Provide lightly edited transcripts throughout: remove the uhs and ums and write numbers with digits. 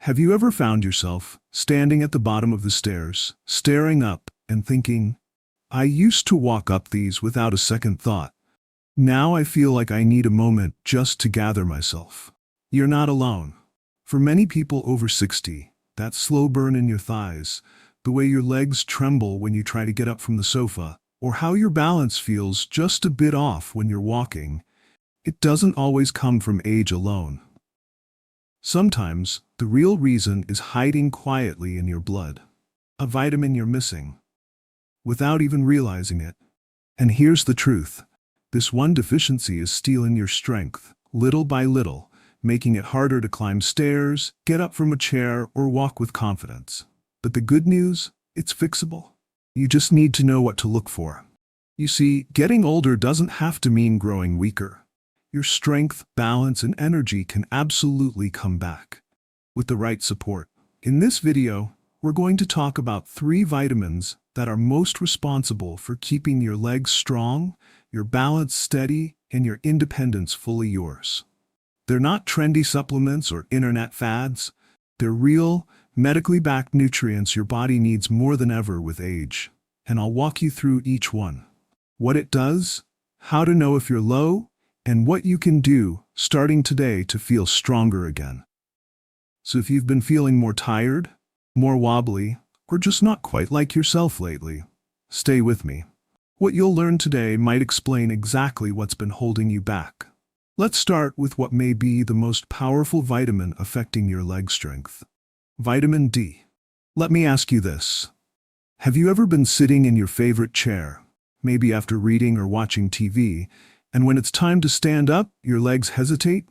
Have you ever found yourself standing at the bottom of the stairs, staring up and thinking, I used to walk up these without a second thought. Now I feel like I need a moment just to gather myself. You're not alone. For many people over 60, that slow burn in your thighs, the way your legs tremble when you try to get up from the sofa, or how your balance feels just a bit off when you're walking, it doesn't always come from age alone. Sometimes, the real reason is hiding quietly in your blood. A vitamin you're missing, without even realizing it. And here's the truth. This one deficiency is stealing your strength, little by little, making it harder to climb stairs, get up from a chair, or walk with confidence. But the good news, it's fixable. You just need to know what to look for. You see, getting older doesn't have to mean growing weaker. Your strength, balance, and energy can absolutely come back with the right support. In this video, we're going to talk about 3 vitamins that are most responsible for keeping your legs strong, your balance steady, and your independence fully yours. They're not trendy supplements or internet fads. They're real, medically backed nutrients your body needs more than ever with age. And I'll walk you through each one. What it does, how to know if you're low, and what you can do starting today to feel stronger again. So if you've been feeling more tired, more wobbly, or just not quite like yourself lately, stay with me. What you'll learn today might explain exactly what's been holding you back. Let's start with what may be the most powerful vitamin affecting your leg strength. Vitamin D. Let me ask you this. Have you ever been sitting in your favorite chair, maybe after reading or watching TV, and when it's time to stand up, your legs hesitate?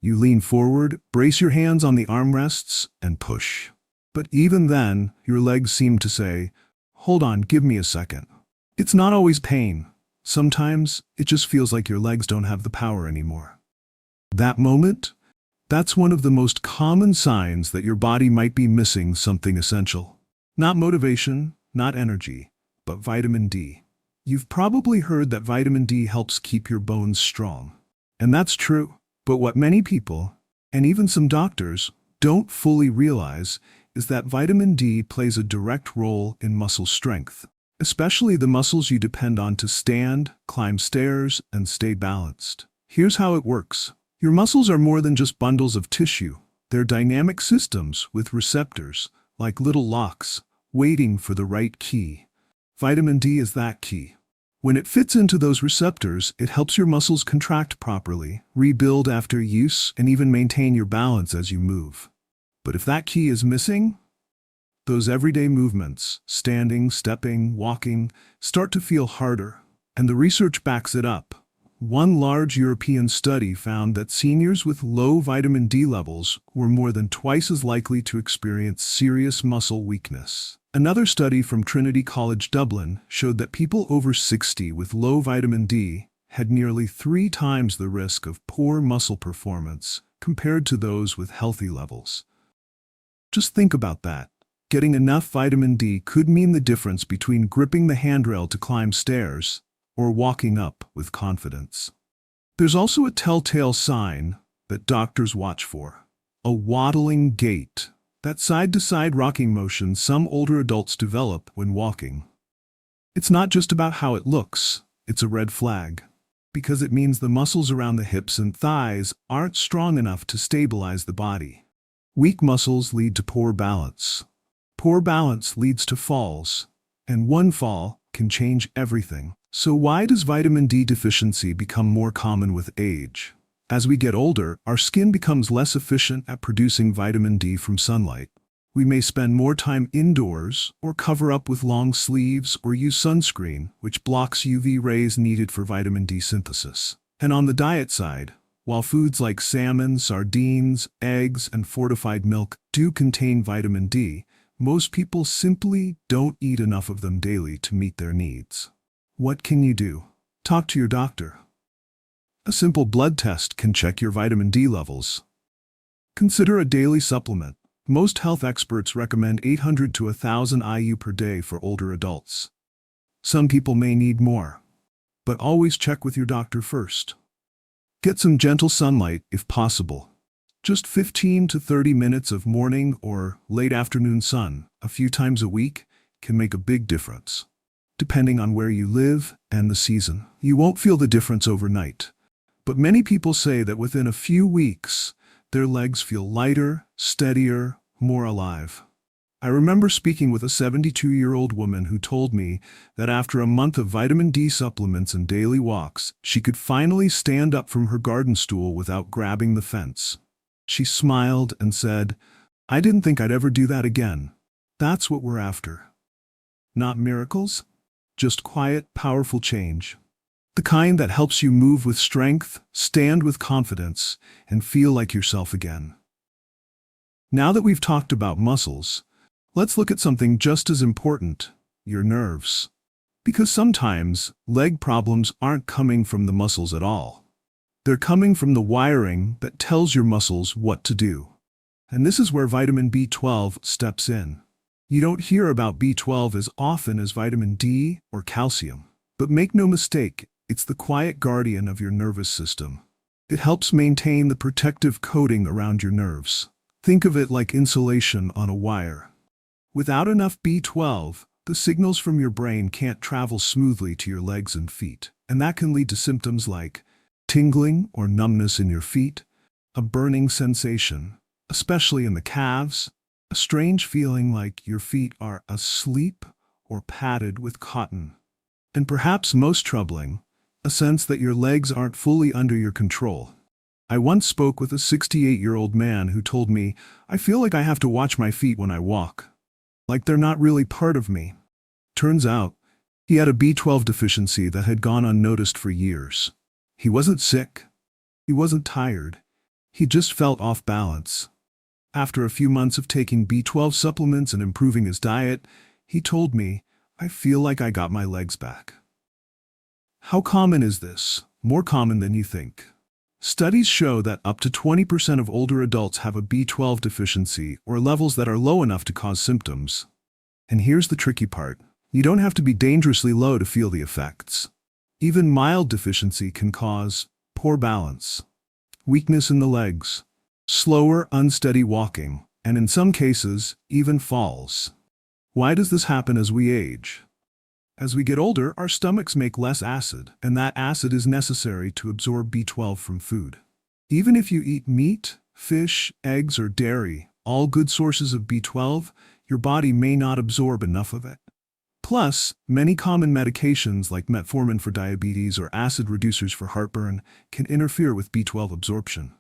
You lean forward, brace your hands on the armrests, and push. But even then, your legs seem to say, hold on, give me a second. It's not always pain. Sometimes, it just feels like your legs don't have the power anymore. That moment, that's one of the most common signs that your body might be missing something essential. Not motivation, not energy, but vitamin D. You've probably heard that vitamin D helps keep your bones strong. And that's true. But what many people, and even some doctors, don't fully realize is that vitamin D plays a direct role in muscle strength, especially the muscles you depend on to stand, climb stairs, and stay balanced. Here's how it works. Your muscles are more than just bundles of tissue. They're dynamic systems with receptors, like little locks, waiting for the right key. Vitamin D is that key. When it fits into those receptors, it helps your muscles contract properly, rebuild after use, and even maintain your balance as you move. But if that key is missing, those everyday movements, standing, stepping, walking, start to feel harder. And the research backs it up. One large European study found that seniors with low vitamin D levels were more than twice as likely to experience serious muscle weakness. Another study from Trinity College Dublin showed that people over 60 with low vitamin D had nearly 3 times the risk of poor muscle performance compared to those with healthy levels. Just think about that. Getting enough vitamin D could mean the difference between gripping the handrail to climb stairs or walking up with confidence. There's also a telltale sign that doctors watch for: a waddling gait. That side-to-side rocking motion some older adults develop when walking. It's not just about how it looks, it's a red flag, because it means the muscles around the hips and thighs aren't strong enough to stabilize the body. Weak muscles lead to poor balance. Poor balance leads to falls, and one fall can change everything. So why does vitamin D deficiency become more common with age? As we get older, our skin becomes less efficient at producing vitamin D from sunlight. We may spend more time indoors, or cover up with long sleeves, or use sunscreen, which blocks UV rays needed for vitamin D synthesis. And on the diet side, while foods like salmon, sardines, eggs, and fortified milk do contain vitamin D, most people simply don't eat enough of them daily to meet their needs. What can you do? Talk to your doctor. A simple blood test can check your vitamin D levels. Consider a daily supplement. Most health experts recommend 800 to 1,000 IU per day for older adults. Some people may need more, but always check with your doctor first. Get some gentle sunlight if possible. Just 15 to 30 minutes of morning or late afternoon sun a few times a week can make a big difference. Depending on where you live and the season, you won't feel the difference overnight. But many people say that within a few weeks, their legs feel lighter, steadier, more alive. I remember speaking with a 72-year-old woman who told me that after a month of vitamin D supplements and daily walks, she could finally stand up from her garden stool without grabbing the fence. She smiled and said, "I didn't think I'd ever do that again." That's what we're after. Not miracles, just quiet, powerful change. The kind that helps you move with strength, stand with confidence, and feel like yourself again. Now that we've talked about muscles, let's look at something just as important, your nerves. Because sometimes, leg problems aren't coming from the muscles at all. They're coming from the wiring that tells your muscles what to do. And this is where vitamin B12 steps in. You don't hear about B12 as often as vitamin D or calcium. But make no mistake, it's the quiet guardian of your nervous system. It helps maintain the protective coating around your nerves. Think of it like insulation on a wire. Without enough B12, the signals from your brain can't travel smoothly to your legs and feet. And that can lead to symptoms like tingling or numbness in your feet, a burning sensation, especially in the calves, a strange feeling like your feet are asleep or padded with cotton. And perhaps most troubling, a sense that your legs aren't fully under your control. I once spoke with a 68-year-old man who told me, "I feel like I have to watch my feet when I walk. Like they're not really part of me." Turns out, he had a B12 deficiency that had gone unnoticed for years. He wasn't sick. He wasn't tired. He just felt off balance. After a few months of taking B12 supplements and improving his diet, he told me, "I feel like I got my legs back." How common is this? More common than you think. Studies show that up to 20% of older adults have a B12 deficiency or levels that are low enough to cause symptoms. And here's the tricky part. You don't have to be dangerously low to feel the effects. Even mild deficiency can cause poor balance, weakness in the legs, slower, unsteady walking, and in some cases, even falls. Why does this happen as we age? As we get older, our stomachs make less acid, and that acid is necessary to absorb B12 from food. Even if you eat meat, fish, eggs, or dairy, all good sources of B12, your body may not absorb enough of it. Plus, many common medications like metformin for diabetes or acid reducers for heartburn can interfere with B12 absorption.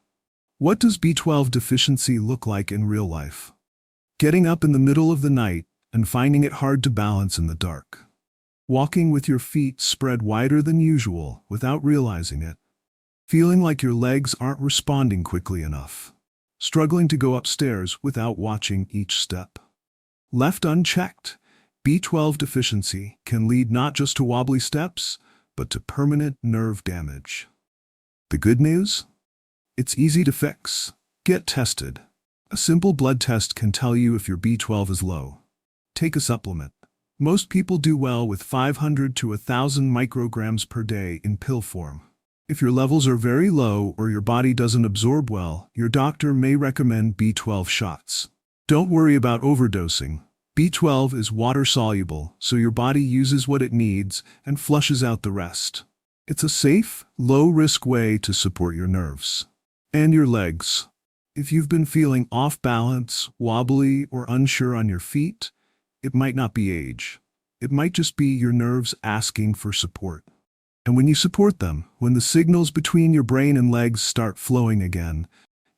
What does B12 deficiency look like in real life? Getting up in the middle of the night and finding it hard to balance in the dark. Walking with your feet spread wider than usual without realizing it. Feeling like your legs aren't responding quickly enough. Struggling to go upstairs without watching each step. Left unchecked, B12 deficiency can lead not just to wobbly steps, but to permanent nerve damage. The good news? It's easy to fix. Get tested. A simple blood test can tell you if your B12 is low. Take a supplement. Most people do well with 500 to 1,000 micrograms per day in pill form. If your levels are very low or your body doesn't absorb well, your doctor may recommend B12 shots. Don't worry about overdosing. B12 is water-soluble, so your body uses what it needs and flushes out the rest. It's a safe, low-risk way to support your nerves. And your legs. If you've been feeling off balance, wobbly, or unsure on your feet, it might not be age. It might just be your nerves asking for support. And when you support them, when the signals between your brain and legs start flowing again,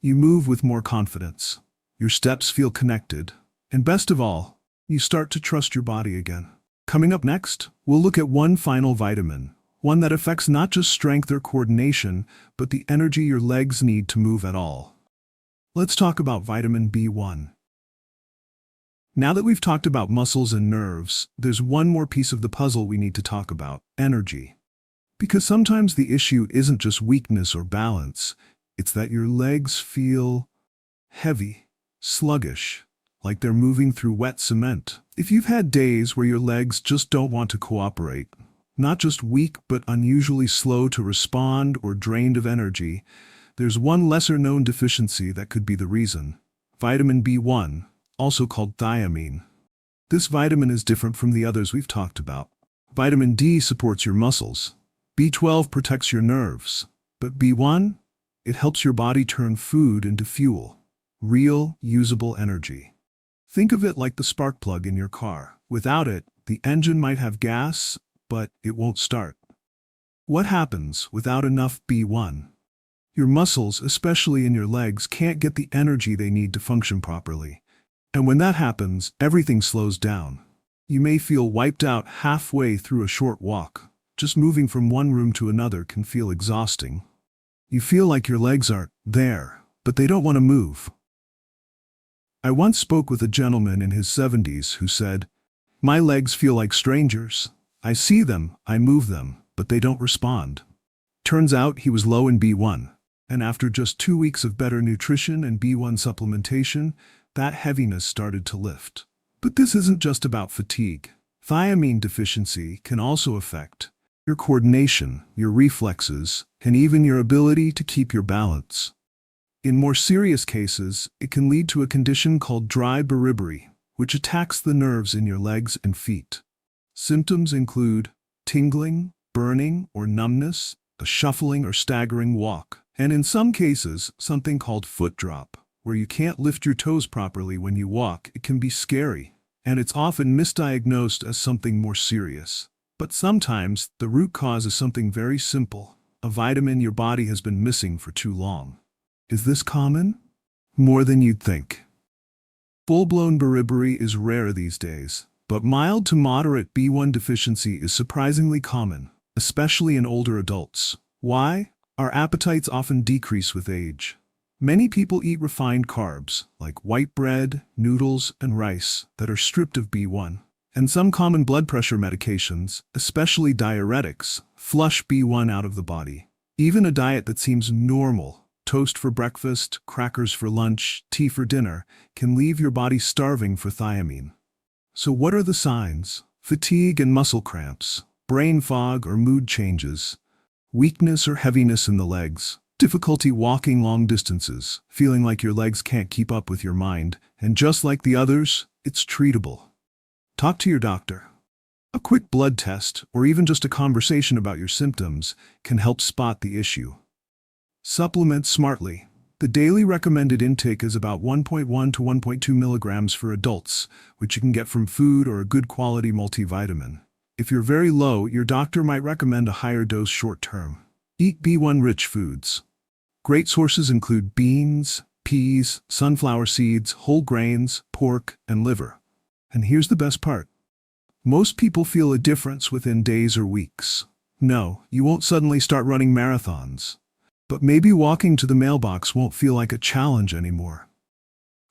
you move with more confidence. Your steps feel connected. And best of all, you start to trust your body again. Coming up next, we'll look at one final vitamin, one that affects not just strength or coordination, but the energy your legs need to move at all. Let's talk about vitamin B1. Now that we've talked about muscles and nerves, there's one more piece of the puzzle we need to talk about: energy. Because sometimes the issue isn't just weakness or balance, it's that your legs feel heavy, sluggish, like they're moving through wet cement. If you've had days where your legs just don't want to cooperate, not just weak but unusually slow to respond or drained of energy, There's one lesser-known deficiency that could be the reason. Vitamin B1, also called thiamine. This vitamin is different from the others we've talked about. Vitamin D supports your muscles. B12 protects your nerves. But B1? It helps your body turn food into fuel. Real, usable energy. Think of it like the spark plug in your car. Without it, the engine might have gas, but it won't start. What happens without enough B1? Your muscles, especially in your legs, can't get the energy they need to function properly. And when that happens, everything slows down. You may feel wiped out halfway through a short walk. Just moving from one room to another can feel exhausting. You feel like your legs aren't there, but they don't want to move. I once spoke with a gentleman in his 70s who said, "My legs feel like strangers. I see them, I move them, but they don't respond." Turns out he was low in B1, and after just 2 weeks of better nutrition and B1 supplementation, that heaviness started to lift. But this isn't just about fatigue. Thiamine deficiency can also affect your coordination, your reflexes, and even your ability to keep your balance. In more serious cases, it can lead to a condition called dry beriberi, which attacks the nerves in your legs and feet. Symptoms include tingling, burning or numbness, a shuffling or staggering walk, and in some cases, something called foot drop, where you can't lift your toes properly when you walk. It can be scary, and it's often misdiagnosed as something more serious. But sometimes, the root cause is something very simple, a vitamin your body has been missing for too long. Is this common? More than you'd think. Full-blown beriberi is rare these days, but mild to moderate B1 deficiency is surprisingly common, especially in older adults. Why? Our appetites often decrease with age. Many people eat refined carbs, like white bread, noodles, and rice, that are stripped of B1. And some common blood pressure medications, especially diuretics, flush B1 out of the body. Even a diet that seems normal, toast for breakfast, crackers for lunch, tea for dinner, can leave your body starving for thiamine. So what are the signs? Fatigue and muscle cramps, brain fog or mood changes, weakness or heaviness in the legs, difficulty walking long distances, feeling like your legs can't keep up with your mind, and just like the others, it's treatable. Talk to your doctor. A quick blood test, or even just a conversation about your symptoms, can help spot the issue. Supplement smartly. The daily recommended intake is about 1.1 to 1.2 milligrams for adults, which you can get from food or a good quality multivitamin. If you're very low, your doctor might recommend a higher dose short-term. Eat B1-rich foods. Great sources include beans, peas, sunflower seeds, whole grains, pork, and liver. And here's the best part. Most people feel a difference within days or weeks. No, you won't suddenly start running marathons. But maybe walking to the mailbox won't feel like a challenge anymore.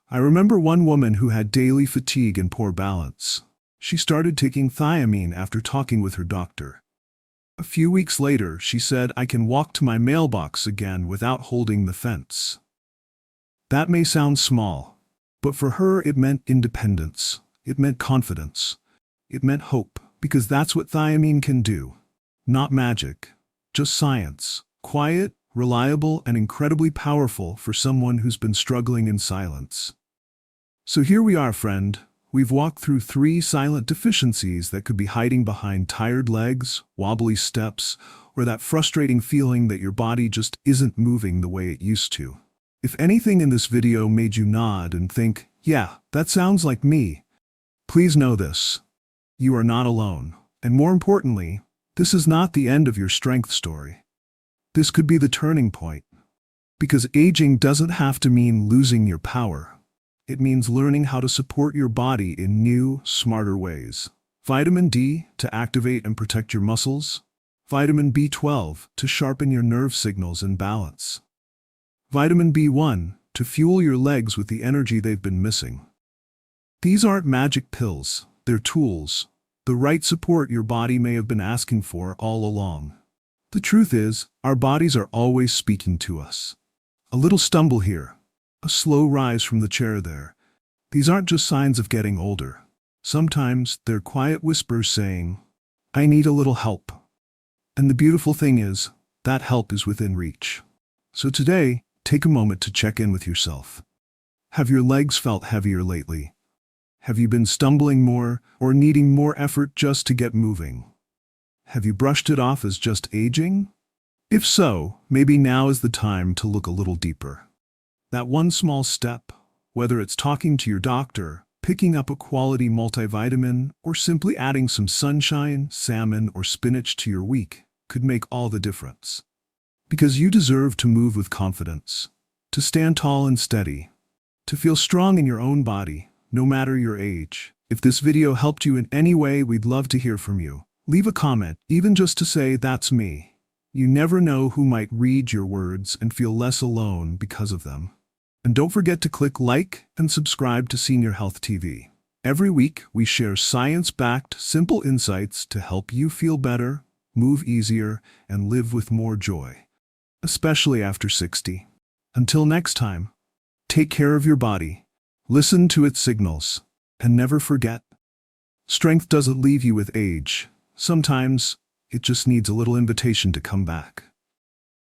I remember one woman who had daily fatigue and poor balance. She started taking thiamine after talking with her doctor. A few weeks later, she said, "I can walk to my mailbox again without holding the fence." That may sound small, but for her it meant independence. It meant confidence. It meant hope, because that's what thiamine can do. Not magic, just science. Quiet, reliable, and incredibly powerful for someone who's been struggling in silence. So here we are, friend. We've walked through 3 silent deficiencies that could be hiding behind tired legs, wobbly steps, or that frustrating feeling that your body just isn't moving the way it used to. If anything in this video made you nod and think, "Yeah, that sounds like me," please know this. You are not alone. And more importantly, this is not the end of your strength story. This could be the turning point. Because aging doesn't have to mean losing your power. It means learning how to support your body in new, smarter ways. Vitamin D to activate and protect your muscles. Vitamin B12 to sharpen your nerve signals and balance. Vitamin B1 to fuel your legs with the energy they've been missing. These aren't magic pills, they're tools. The right support your body may have been asking for all along. The truth is, our bodies are always speaking to us. A little stumble here, a slow rise from the chair there. These aren't just signs of getting older. Sometimes they're quiet whispers saying, "I need a little help." And the beautiful thing is, that help is within reach. So today, take a moment to check in with yourself. Have your legs felt heavier lately? Have you been stumbling more or needing more effort just to get moving? Have you brushed it off as just aging? If so, maybe now is the time to look a little deeper. That one small step, whether it's talking to your doctor, picking up a quality multivitamin, or simply adding some sunshine, salmon, or spinach to your week, could make all the difference. Because you deserve to move with confidence, to stand tall and steady, to feel strong in your own body, no matter your age. If this video helped you in any way, we'd love to hear from you. Leave a comment, even just to say, "That's me." You never know who might read your words and feel less alone because of them. And don't forget to click like and subscribe to Senior Health TV. Every week, we share science-backed, simple insights to help you feel better, move easier, and live with more joy, especially after 60. Until next time, take care of your body, listen to its signals, and never forget, strength doesn't leave you with age. Sometimes, it just needs a little invitation to come back.